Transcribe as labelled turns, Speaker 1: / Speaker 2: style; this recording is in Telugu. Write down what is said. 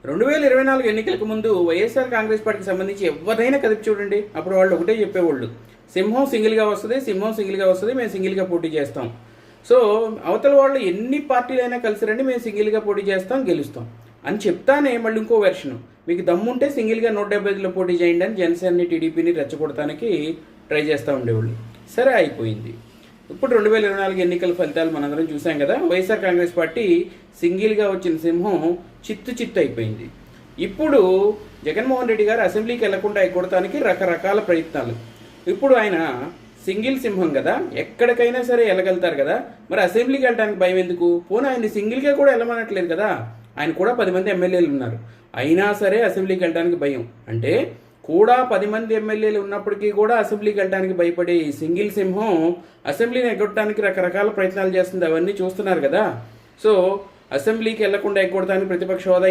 Speaker 1: 2024 ఎన్నికలకు ముందు వైఎస్ఆర్ కాంగ్రెస్ పార్టీకి సంబంధించి ఎవరైనా కదిపి చూడండి, అప్పుడు వాళ్ళు ఒకటే చెప్పేవాళ్ళు, సింహం సింగిల్గా వస్తుంది, సింహం సింగిల్గా వస్తుంది, మేము సింగిల్గా పోటీ చేస్తాం. సో అవతల వాళ్ళు ఎన్ని పార్టీలైనా కలిసి రండి, మేము సింగిల్గా పోటీ చేస్తాం, గెలుస్తాం అని చెప్తానే మళ్ళీ ఇంకో వెర్షన్, మీకు దమ్ముంటే సింగిల్గా 175లో పోటీ చేయండి అని జనసేనని టీడీపీని రెచ్చగొడటానికి ట్రై చేస్తూ ఉండేవాళ్ళు. సరే అయిపోయింది. ఇప్పుడు 2024 ఎన్నికల ఫలితాలు మనందరం చూసాం కదా. వైఎస్ఆర్ కాంగ్రెస్ పార్టీ సింగిల్గా వచ్చిన సింహం చిత్తు అయిపోయింది. ఇప్పుడు జగన్మోహన్ రెడ్డి గారు అసెంబ్లీకి వెళ్లకుండా ఎగ్గొడటానికి రకరకాల ప్రయత్నాలు. ఇప్పుడు ఆయన సింగిల్ సింహం కదా, ఎక్కడికైనా సరే వెళ్ళగలుగుతారు కదా, మరి అసెంబ్లీకి వెళ్ళడానికి భయం ఎందుకు? పోనీ ఆయన సింగిల్గా కూడా వెళ్ళమనట్లేదు కదా, ఆయన కూడా 10 మంది ఎమ్మెల్యేలు ఉన్నారు, అయినా సరే అసెంబ్లీకి వెళ్ళడానికి భయం. అంటే కూడా 10 మంది ఎమ్మెల్యేలు ఉన్నప్పటికీ కూడా అసెంబ్లీకి వెళ్ళడానికి భయపడే ఈ సింగిల్ సింహం అసెంబ్లీని ఎగ్గొట్టడానికి రకరకాల ప్రయత్నాలు చేస్తుంది. అవన్నీ చూస్తున్నారు కదా. సో అసెంబ్లీకి వెళ్లకుండా ఎగ్గొడటానికి ప్రతిపక్ష హోదా